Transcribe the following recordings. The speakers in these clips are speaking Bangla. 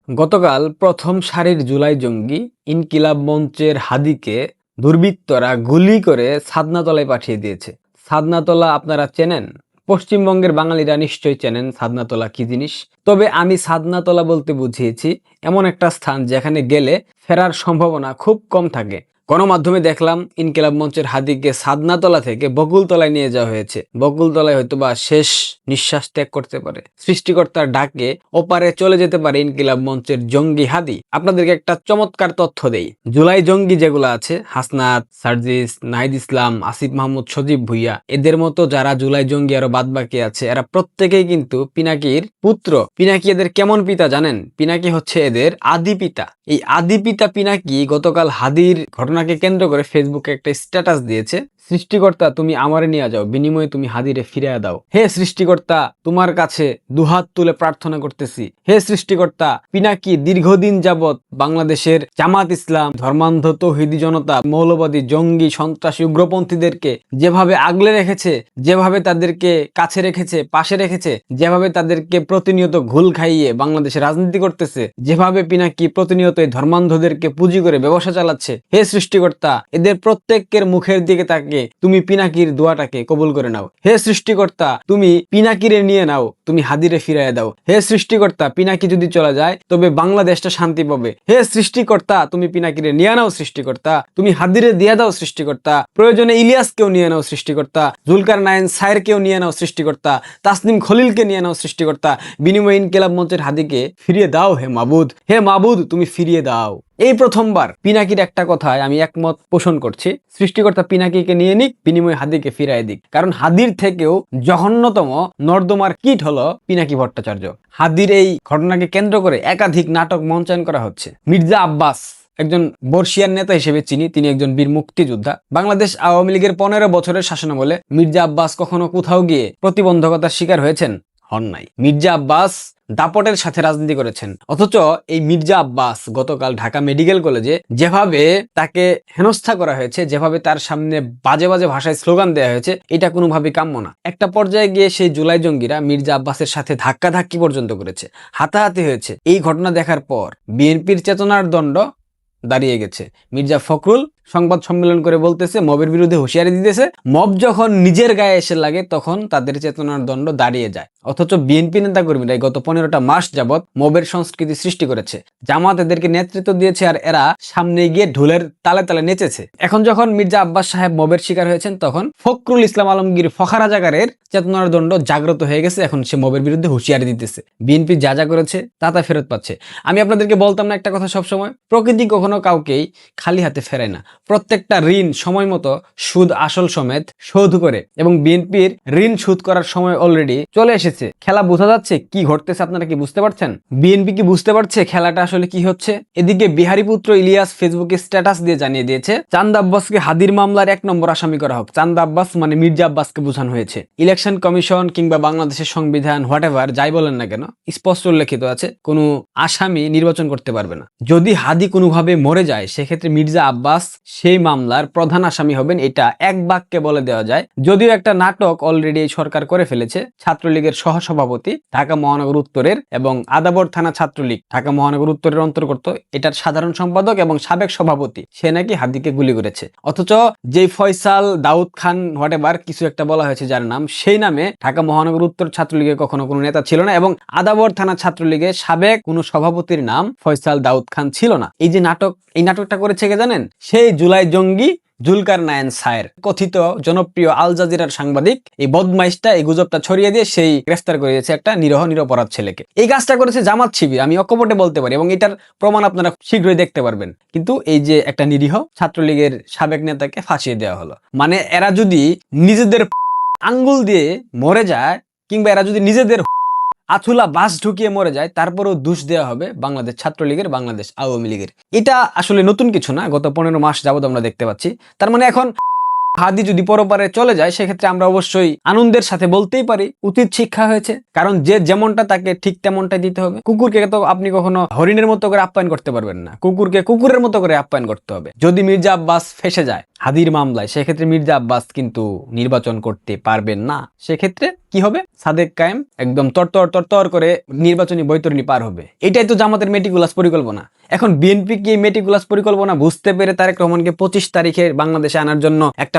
গতকাল প্রথম সারির জুলাই জঙ্গি ইনকিলাব মঞ্চের হাদিকে দুর্বৃত্তরা গুলি করে ছাদনাতলায় পাঠিয়ে দিয়েছে। ছাদনাতলা আপনারা চেনেন? পশ্চিমবঙ্গের বাঙালিরা নিশ্চয়ই চেনেন ছাদনাতলা কি জিনিস। তবে আমি ছাদনাতলা বলতে বুঝিয়েছি এমন একটা স্থান যেখানে গেলে ফেরার সম্ভাবনা খুব কম থাকে। গণমাধ্যমে দেখলাম ইনকিলাব মঞ্চের হাদিকে ছাদনাতলা থেকে বকুলতলায় নিয়ে যাওয়া হয়েছে। বকুলতলায় হয়তোবা শেষ নিঃশ্বাস ত্যাগ করতে পারে। সৃষ্টিকর্তার ডাকে ওপারে চলে যেতে পারে ইনকিলাব মঞ্চের জঙ্গি হাদি। আপনাদেরকে একটা চমৎকার তথ্য দেই। জুলাই জঙ্গি যেগুলো আছে, হাসনাত, সার্জিস, নাহিদ ইসলাম, আসিফ মাহমুদ, সজীব ভুইয়া, এদের মতো যারা জুলাই জঙ্গি আরো বাদ বাকি আছে, এরা প্রত্যেকেই কিন্তু পিনাকির পুত্র। পিনাকি এদের কেমন পিতা জানেন? পিনাকি হচ্ছে এদের আদি পিতা। এই আদি পিতা পিনাকি গতকাল হাদির ঘটনাকে কেন্দ্র করে ফেসবুকে একটা স্ট্যাটাস দিয়েছে, সৃষ্টিকর্তা তুমি আমারে নিয়ে যাও, বিনিময়ে তুমি হাদিরে ফিরিয়ে দাও। হে সৃষ্টিকর্তা, তোমার কাছে দুহাত তুলে প্রার্থনা করতেছি। হে সৃষ্টিকর্তা, পিনাকি দীর্ঘদিন যাবৎ বাংলাদেশের জামাত ইসলাম, ধর্মান্ধ তৌহিদি জনতা, মৌলবাদী, জঙ্গি, সন্ত্রাসী, উগ্রপন্থীদেরকে যেভাবে আগলে রেখেছে, যেভাবে তাদেরকে কাছে রেখেছে, পাশে রেখেছে, যেভাবে তাদেরকে প্রতিনিয়ত ঘুল খাইয়ে বাংলাদেশে রাজনীতি করতেছে, যেভাবে পিনাকি প্রতিনিয়ত এই ধর্মান্ধদেরকে পুঁজি করে ব্যবসা চালাচ্ছে, হে সৃষ্টিকর্তা, এদের প্রত্যেকের মুখের দিকে তাকিয়ে তুমি পিনাকির দোয়াটাকে কবুল করে নাও। হে সৃষ্টিকর্তা, তুমি পিনাকিরে নিয়ে নাও, তুমি হাদিরে ফিরাইয়া দাও। হে সৃষ্টিকর্তা, পিনাকি যদি চলে যায় তবে বাংলাদেশটা শান্তি পাবে। হে সৃষ্টিকর্তা, তুমি পিনাকিরে নিয়ে নাও। সৃষ্টিকর্তা, তুমি হাদিরে দিয়ে দাও। সৃষ্টিকর্তা, প্রয়োজনে ইলিয়াসকেও নিয়ে নাও। সৃষ্টিকর্তা, জুলকার নাইন সায়েরকেও নিয়ে নাও। সৃষ্টিকর্তা, তাসনিম খলিলকে নিয়ে নাও। সৃষ্টিকর্তা, বিনিময়ে ইনকিলাব মঞ্চের হাদিকে ফিরিয়ে দাও। হে মাবুদ, হে মাবুদ, তুমি ফিরিয়ে দাও। এই প্রথমবার পিনাকির একটা কথায় আমি একমত পোষণ করছি, সৃষ্টিকর্তা পিনাকিকে নিয়ে নিক, বিনিময়ে হাদিকে ফিরাই দিক। কারণ হাদির থেকেও জঘন্যতম নর্দমার কীট হলো পিনাকি ভট্টাচার্য। হাদির এই ঘটনাকে কেন্দ্র করে একাধিক নাটক মঞ্চায়ন করা হচ্ছে। মির্জা আব্বাস একজন বর্ষিয়ান নেতা হিসেবে চিনি, তিনি একজন বীর মুক্তিযোদ্ধা। বাংলাদেশ আওয়ামী লীগের 15 বছরের শাসনামলে মির্জা আব্বাস কখনো কোথাও গিয়ে প্রতিবন্ধকতার শিকার হয়েছেন? হন নাই। মির্জা আব্বাস দাপটের সাথে রাজনীতি করেছেন। অথচ এই মির্জা আব্বাস গতকাল ঢাকা মেডিকেল কলেজে যেভাবে তাকে হেনস্থা করা হয়েছে, যেভাবে তার সামনে বাজে বাজে ভাষায় স্লোগান দেওয়া হয়েছে, এটা কোনোভাবেই কাম্য না। একটা পর্যায়ে গিয়ে সেই জুলাই জঙ্গিরা মির্জা আব্বাসের সাথে ধাক্কাধাক্কি পর্যন্ত করেছে, হাতাহাতি হয়েছে। এই ঘটনা দেখার পর বিএনপির চেতনার দণ্ড দাঁড়িয়ে গেছে। মির্জা ফখরুল সংবাদ সম্মেলন করে বলতেছে, মবের বিরুদ্ধে হুঁশিয়ারি দিতেছে। মব যখন নিজের গায়ে এসে লাগে তখন তাদের চেতনার দণ্ড দাঁড়িয়ে যায়। অথচ বিএনপি নেতা কর্মীরা গত 15টা মাস যাবৎ মবের সংস্কৃতি সৃষ্টি করেছে। জামাত এদেরকে নেতৃত্ব দিয়েছে আর এরা সামনে গিয়ে ঢোলের তালে তালে নেচেছে। এখন যখন মির্জা আব্বাস সাহেব মবের শিকার হয়েছেন, তখন ফখরুল ইসলাম আলমগীর ফখরাজাগারের চেতনার দণ্ড জাগ্রত হয়ে গেছে। এখন সে মবের বিরুদ্ধে হুঁশিয়ারি দিতেছে। বিএনপি যা যা করেছে তা তা ফেরত পাচ্ছে। আমি আপনাদেরকে বলতাম না একটা কথা সবসময়, প্রকৃতি কখনো কাউকেই খালি হাতে ফেরায় না। প্রত্যেকটা ঋণ সময় মতো সুদ আসল সমেত শোধ করে, এবং বিএনপির ঋণ শোধ করার সময় অলরেডি চলে এসেছে। খেলা বোঝা যাচ্ছে কি ঘটতেছে? আপনারা কি বুঝতে পারছেন? বিএনপি কি বুঝতে পারছে খেলাটা আসলে কি হচ্ছে? এদিকে বিহারীপুত্র ইলিয়াস ফেসবুকে স্ট্যাটাস দিয়ে জানিয়ে দিয়েছে, চাঁদ আব্বাসকে হাদির মামলার 1 নম্বর আসামি করা হোক। চাঁদ আব্বাস মানে মির্জা আব্বাসকে বোঝানো হয়েছে। ইলেকশন কমিশন কিংবা বাংলাদেশের সংবিধান, হোয়াটএভার যাই বলেন না কেন, স্পষ্ট উল্লেখিত আছে কোনো আসামি নির্বাচন করতে পারবে না। যদি হাদি কোনোভাবে মরে যায়, সেক্ষেত্রে মির্জা আব্বাস সেই মামলার প্রধান আসামি হবেন, এটা এক বাক্যে বলে দেওয়া যায়। যদিও একটা নাটক অলরেডি সরকার করে ফেলেছে। ছাত্রলীগের সহসভাপতি ঢাকা মহানগর উত্তরের এবং আদাবর থানা ছাত্রলীগ ঢাকা মহানগর উত্তরের অন্তর্গত, এটার সাধারণ সম্পাদক এবং সাবেক সভাপতি, সে নাকি হাদিকে গুলি করেছে। অথচ যেই ফয়সাল দাউদ খান হোয়াটএভার কিছু একটা বলা হয়েছে যার নাম, সেই নামে ঢাকা মহানগর উত্তর ছাত্রলীগে কখনো কোনো নেতা ছিল না, এবং আদাবর থানা ছাত্রলীগের সাবেক কোনো সভাপতির নাম ফয়সাল দাউদ খান ছিল না। এই যে নাটক, এই নাটকটা করেছে কে জানেন? সেই জুলাই জঙ্গি জুলকার নাইন সায়ের, কথিত জনপ্রিয় আল জাজিরার সাংবাদিক। এই বদমাইশটা এই গুজবটা ছড়িয়ে দিয়ে সেই গ্রেফতার করে দিয়েছে একটা নিরপরাধ ছেলেকে। এই কাজটা করেছে জামাত শিবির, আমি অকপটে বলতে পারি, এবং এটার প্রমাণ আপনারা শীঘ্রই দেখতে পারবেন। কিন্তু এই যে একটা নিরীহ ছাত্রলীগের সাবেক নেতাকে ফাঁসিয়ে দেওয়া হলো, মানে এরা যদি নিজেদের আঙ্গুল দিয়ে মরে যায়, কিংবা এরা যদি নিজেদের আথুলা বাস ঢুকিয়ে মরে যায়, তারপরেও দোষ দেওয়া হবে বাংলাদেশ ছাত্রলীগের, বাংলাদেশ আওয়ামী লীগের। এটা আসলে নতুন কিছু না, গত 15 মাস যাবত আমরা দেখতে পাচ্ছি। তার মানে এখন হাদি যদি পরপারে চলে যায়, সেক্ষেত্রে আমরা অবশ্যই আনন্দের সাথে বলতেই পারি উচিত শিক্ষা হয়েছে। কারণ যে যেমনটা তাকে ঠিক তেমনটাই দিতে হবে। কুকুরকে তো আপনি কখনো হরিণের মতো করে আপ্যায়ন করতে পারবেন না, কুকুরকে কুকুরের মতো করে আপ্যায়ন করতে হবে। যদি মির্জা আব্বাস ফেসে যায়, হাদির মামলায়, সেক্ষেত্রে মির্জা আব্বাস কিন্তু নির্বাচন করতে পারবেন না। সেক্ষেত্রে কি হবে? সাদেক কায়েম একদম তরতর করে নির্বাচনী বৈতরণী পার হবে। এটাই তো জামাতের মেটিকুলাস পরিকল্পনা। এখন বিএনপি কি এই মেটিকুলাস পরিকল্পনা বুঝতে পেরে তারেক রহমানকে 25 তারিখে বাংলাদেশে আনার জন্য একটা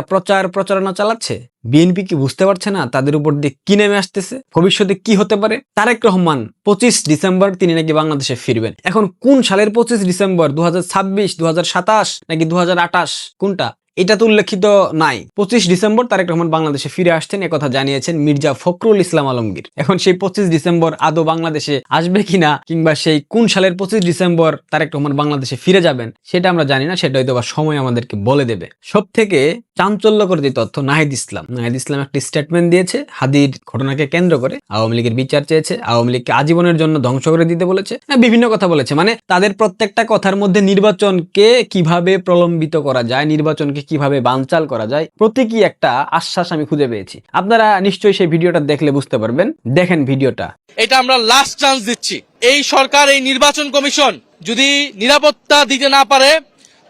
প্রচারণা চালাচ্ছে? বিএনপি কি বুঝতে পারছে না তাদের উপর দিয়ে কি নেমে আসতেছে, ভবিষ্যতে কি হতে পারে? তারেক রহমান 25 ডিসেম্বর তিনি নাকি বাংলাদেশে ফিরবেন। এখন কোন সালের 25 ডিসেম্বর? 2026, 2027 নাকি 2028? কোনটা? এটা তো উল্লেখিত নাই। 25 ডিসেম্বর তারেক রহমান বাংলাদেশে ফিরে আসছেন, একথা জানিয়েছেন মির্জা ফখরুল ইসলাম আলমগীর। এখন সেই 25 ডিসেম্বর আদৌ বাংলাদেশে আসবে কিনা, কিংবা সেই কোন সালের 25 ডিসেম্বর তারেক রহমান বাংলাদেশে ফিরে যাবেন, সেটা আমরা জানি না। সেটা হয়তো বা সময় আমাদেরকে বলে দেবে। সব থেকে চাঞ্চল্যকর যে তথ্য, নাহিদ ইসলাম একটি স্টেটমেন্ট দিয়েছে হাদির ঘটনাকে কেন্দ্র করে। আওয়ামী লীগের বিচার চেয়েছে, আওয়ামী লীগকে আজীবনের জন্য ধ্বংস করে দিতে বলেছে, বিভিন্ন কথা বলেছে। মানে তাদের প্রত্যেকটা কথার মধ্যে নির্বাচনকে কিভাবে প্রলম্বিত করা যায়, নির্বাচনকে কিভাবে বানচাল করা যায়, প্রতীকী একটা আশ্বাস আমি খুঁজে পেয়েছি। আপনারা নিশ্চয়ই সেই ভিডিওটা দেখলে বুঝতে পারবেন। দেখেন ভিডিওটা। এটা আমরা লাস্ট চান্স দিচ্ছি। এই সরকার, এই নির্বাচন কমিশন যদি নিরাপত্তা দিতে না পারে,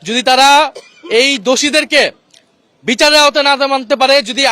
যদি তারা এই দোষীদেরকে বিচারের আওতায় না মানতে পারে, যদি